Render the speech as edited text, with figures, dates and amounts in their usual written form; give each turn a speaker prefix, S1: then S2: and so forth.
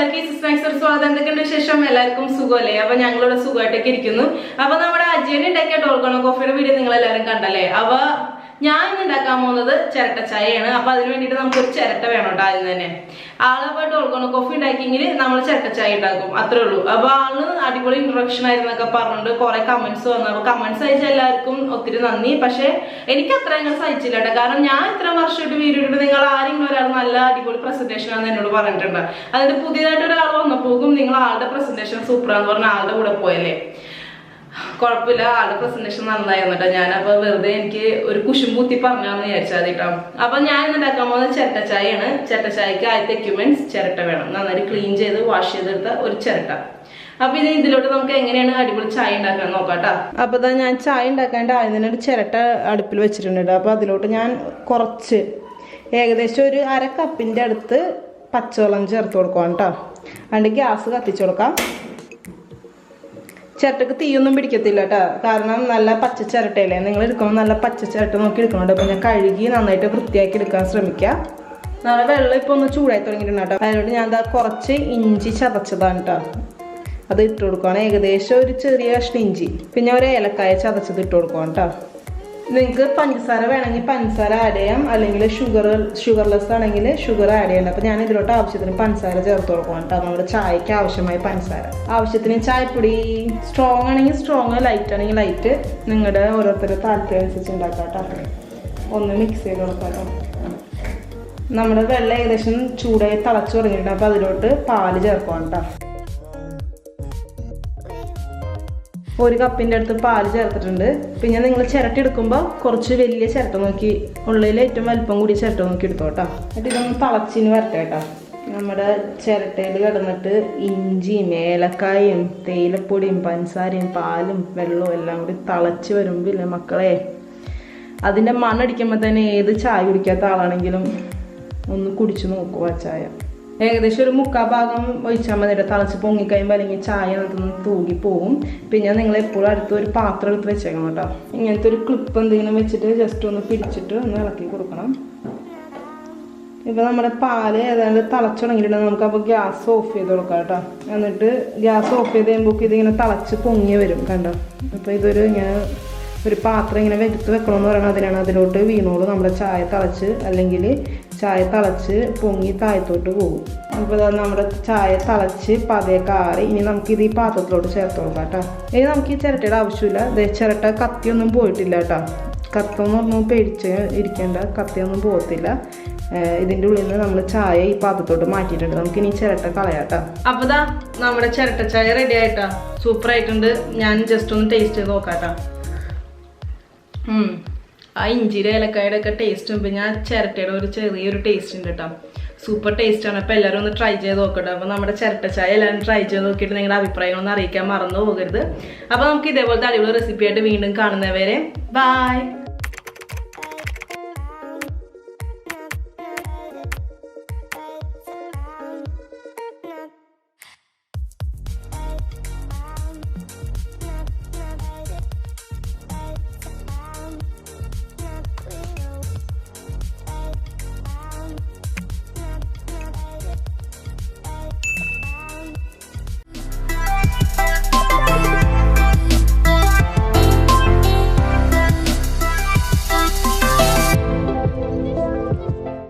S1: എല്ലാവർക്കും സ്നാക്സ് സ്വാഗതം. എന്തൊക്കെയുണ്ട് വിശേഷം? എല്ലാവർക്കും സുഖമല്ലേ? അപ്പൊ ഞങ്ങളിവിടെ സുഖമായിട്ടൊക്കെ ഇരിക്കുന്നു. അപ്പൊ നമ്മുടെ അജയൻ ഉണ്ടാക്കിയ ഡോൾഗോണ കോഫിയുടെ വീഡിയോ നിങ്ങൾ എല്ലാവരും കണ്ടല്ലേ? അപ്പൊ ഞാൻ ഇന്ന് ഉണ്ടാക്കാൻ പോകുന്നത് ചിരട്ട ചായയാണ്. അപ്പൊ അതിന് വേണ്ടിയിട്ട് നമുക്കൊരു ചിരട്ട വേണം കേട്ടോ. ആദ്യം തന്നെ ആളപ്പോ ഡോൾഗോണ കോഫി ഉണ്ടാക്കിയെങ്കിൽ നമ്മൾ ചിരട്ട ചായ ഉണ്ടാക്കും, അത്രേ ഉള്ളൂ. അപ്പൊ ആള് അടിപൊളി ഇൻട്രൊഡക്ഷൻ ആയിരുന്നൊക്കെ പറഞ്ഞിട്ട് കുറെ കമന്റ്സ് വന്നു. അപ്പൊ കമന്റ്സ് അയച്ച എല്ലാവർക്കും ഒത്തിരി നന്ദി. പക്ഷെ എനിക്ക് അത്ര ഞങ്ങൾ സഹിച്ചില്ല കേട്ടോ. കാരണം ഞാൻ ഇത്ര വർഷമായിട്ട് വീഡിയോ ഇട്ടിട്ട് നിങ്ങൾ ആരെങ്കിലും ഒരാൾ നല്ല അടിപൊളി പ്രസന്റേഷൻ ആണെന്ന് എന്നോട് പറഞ്ഞിട്ടുണ്ട്. അതിന്റെ പുതിയതായിട്ട് ഒരാൾ വന്നപ്പോകും നിങ്ങൾ ആളുടെ പ്രസന്റേഷൻ സൂപ്പറാന്ന് പറഞ്ഞ ആളുടെ കൂടെ പോയല്ലേ. കുഴപ്പമില്ല, ആളുടെ പ്രസന്റേഷൻ നന്നായിരുന്നു കേട്ടോ. ഞാനപ്പോ വെറുതെ എനിക്ക് ഒരു കുശുമ്പൂത്തി പറഞ്ഞാന്ന് വിചാരിച്ചാൽ കേട്ടോ. അപ്പൊ ഞാൻ ഇന്ന് ഉണ്ടാക്കാൻ പോകുന്നത് ചിരട്ട ചായയാണ്. ചിരട്ട ചായക്ക് ആദ്യത്തെ എക്യുപ്മെന്റ്സ് ചിരട്ട വേണം. നന്നായി ക്ലീൻ ചെയ്ത് വാഷ് ചെയ്തെടുത്ത ഒരു ചിരട്ട. അപ്പൊ ഇതിലോട്ട് നമുക്ക് എങ്ങനെയാണ് അടിപൊളി ചായ ഉണ്ടാക്കാൻ നോക്കാട്ടോ. അപ്പൊ ഇതാ ഞാൻ ചായ ഉണ്ടാക്കാണ്ട് ആദ്യം തന്നെ ഒരു ചിരട്ട അടുപ്പിൽ വെച്ചിട്ടുണ്ട്. അപ്പൊ അതിലോട്ട് ഞാൻ കുറച്ച് ഏകദേശം ഒരു 1/2 കപ്പിന്റെ അടുത്ത് പച്ചവെള്ളം ചേർത്ത് കൊടുക്കാം കേട്ടോ. അതിന്റെ ഗ്യാസ് കത്തിച്ചു കൊടുക്കാം. ചിരട്ടക്ക് തീയൊന്നും പിടിക്കത്തില്ല കേട്ടോ, കാരണം നല്ല പച്ച ചിരട്ടയല്ലേ. നിങ്ങൾ എടുക്കുമ്പോൾ നല്ല പച്ച ചിരട്ട നോക്കി എടുക്കണുണ്ട്. അപ്പോൾ ഞാൻ കഴുകി നന്നായിട്ട് വൃത്തിയാക്കി എടുക്കാൻ ശ്രമിക്കുക. നല്ല വെള്ളം ഇപ്പോൾ ഒന്ന് ചൂടായി തുടങ്ങിയിട്ടുണ്ട് കേട്ടോ. അതിനോട് ഞാൻ എന്താ കുറച്ച് ഇഞ്ചി ചതച്ചതാണ് കേട്ടോ, അത് ഇട്ട് കൊടുക്കുകയാണ്. ഏകദേശം ഒരു ചെറിയ കഷ്ണം ഇഞ്ചി, പിന്നെ ഒരു ഏലക്കായ ചതച്ചത് ഇട്ട് കൊടുക്കുകയാണ് കേട്ടോ. നിങ്ങൾക്ക് പഞ്ചസാര വേണമെങ്കിൽ പഞ്ചസാര ആഡ് ചെയ്യാം, അല്ലെങ്കിൽ ഷുഗർലെസ് ആണെങ്കിൽ ഷുഗർ ആഡ് ചെയ്യണ്ട. അപ്പോൾ ഞാൻ ഇതിലോട്ട് ആവശ്യത്തിന് പഞ്ചസാര ചേർത്ത് കൊടുക്കണം കേട്ടോ. നമ്മുടെ ചായക്ക് ആവശ്യമായ പഞ്ചസാര, ആവശ്യത്തിന് ചായപ്പൊടി. സ്ട്രോങ് ആണെങ്കിൽ സ്ട്രോങ്, ലൈറ്റ് ആണെങ്കിൽ ലൈറ്റ്, നിങ്ങളുടെ ഓരോരുത്തരുടെ താല്പര്യം അനുസരിച്ച് ഉണ്ടാക്കാം കേട്ടോ. ഒന്ന് മിക്സ് ചെയ്ത് കൊടുക്കാം കേട്ടോ. നമ്മുടെ വെള്ളം ഏകദേശം ചൂടായി തിളച്ച് തുടങ്ങിയിട്ടുണ്ട്. അപ്പോൾ അതിലോട്ട് പാല് ചേർക്കാം കേട്ടോ. 1 കപ്പിൻ്റെ അടുത്ത് പാല് ചേർത്തിട്ടുണ്ട്. പിന്നെ നിങ്ങൾ ചിരട്ട എടുക്കുമ്പോൾ കുറച്ച് വലിയ ചിരട്ട നോക്കി, ഉള്ളിൽ ഏറ്റവും വലിപ്പം കൂടി ചിരട്ട നോക്കി എടുത്തോ കേട്ടോ. എന്നിട്ട് ഇതൊന്ന് തിളച്ചിന് വരട്ടെ കേട്ടോ. നമ്മുടെ ചിരട്ടയിൽ കിടന്നിട്ട് ഇഞ്ചിയും ഏലക്കായും തേയിലപ്പൊടിയും പഞ്ചസാരയും പാലും വെള്ളവും എല്ലാം കൂടി തിളച്ച് വരുമ്പോൾ ഇല്ലേ മക്കളെ, അതിൻ്റെ മണ്ണടിക്കുമ്പോൾ തന്നെ ഏത് ചായ കുടിക്കാത്ത ആളാണെങ്കിലും ഒന്ന് കുടിച്ചു നോക്കുക ചായ. ഏകദേശം ഒരു 3/4 ഭാഗം ഒഴിച്ചാൽ മതി. തിളച്ച് പൊങ്ങിക്കഴിയുമ്പോൾ അല്ലെങ്കിൽ ചായ നമുക്കൊന്ന് തൂകി പോകും. പിന്നെ നിങ്ങൾ എപ്പോഴും അടുത്ത് ഒരു പാത്രം എടുത്ത് വെച്ചേക്കണം കേട്ടോ. ഇങ്ങനത്തെ ഒരു ക്ലിപ്പ് എന്തെങ്കിലും വെച്ചിട്ട് ജസ്റ്റ് ഒന്ന് പിടിച്ചിട്ട് ഒന്ന് ഇളക്കി കൊടുക്കണം. ഇപ്പോൾ നമ്മുടെ പാല് ഏതാണ്ട് തിളച്ച് തുടങ്ങിയിട്ടുണ്ടെങ്കിൽ നമുക്ക് അപ്പോൾ ഗ്യാസ് ഓഫ് ചെയ്ത് കൊടുക്കാം കേട്ടോ. എന്നിട്ട് ഗ്യാസ് ഓഫ് ചെയ്ത് കഴിയുമ്പോൾ ഇതിങ്ങനെ തിളച്ച് പൊങ്ങി വരും കണ്ടോ. അപ്പോൾ ഇതൊരു ഇങ്ങനെ ഒരു പാത്രം ഇങ്ങനെ എടുത്ത് വെക്കണമെന്ന് പറയുന്നത് അതിനാണ്. അതിലോട്ട് വീണോളൂ നമ്മുടെ ചായ തിളച്ച്, അല്ലെങ്കിൽ ചായ തിളച്ച് പൊങ്ങി താഴത്തോട്ട് പോകും. അപ്പോൾ നമ്മുടെ ചായ തിളച്ച് പതയൊക്കെ ആറി. ഇനി നമുക്കിത് ഈ പാത്രത്തിലോട്ട് ചേർത്ത് കൊടുക്കാം കേട്ടോ. ഇനി നമുക്ക് ഈ ചിരട്ടയുടെ ആവശ്യമില്ല. ചിരട്ട കത്തിയൊന്നും പോയിട്ടില്ല കേട്ടോ. കത്തൊന്നും ഒന്നും പേടിച്ച് ഇരിക്കേണ്ട, കത്തിയൊന്നും പോകത്തില്ല. ഇതിൻ്റെ ഉള്ളിൽ നിന്ന് നമ്മൾ ചായ ഈ പാത്രത്തോട്ട് മാറ്റിയിട്ടുണ്ട്. നമുക്ക് ഇനി ചിരട്ട കളയാം കേട്ടോ. അപ്പോൾ ദാ നമ്മുടെ ചിരട്ട ചായ റെഡി ആയിട്ടാ, സൂപ്പർ ആയിട്ടുണ്ട്. ഞാൻ ജസ്റ്റ് ഒന്ന് ടേസ്റ്റ് ചെയ്ത് നോക്കാം കേട്ടോ. ആ ഇഞ്ചിയുടെ ഏലക്കായുടെ ഒക്കെ ടേസ്റ്റും പിന്നെ ആ ചിരട്ടയുടെ ഒരു ചെറിയൊരു ടേസ്റ്റ് ഉണ്ട് കേട്ടോ. സൂപ്പർ ടേസ്റ്റാണ്. അപ്പോൾ എല്ലാവരും ഒന്ന് ട്രൈ ചെയ്ത് നോക്കട്ടെ. അപ്പോൾ നമ്മുടെ ചിരട്ട ചായ എല്ലാവരും ട്രൈ ചെയ്ത് നോക്കിയിട്ട് നിങ്ങളുടെ അഭിപ്രായങ്ങളൊന്നും അറിയിക്കാൻ മറന്നു പോകരുത്. അപ്പോൾ നമുക്ക് ഇതേപോലത്തെ അടിപൊളി റെസിപ്പി ആയിട്ട് വീണ്ടും കാണുന്നവരെ ബൈ.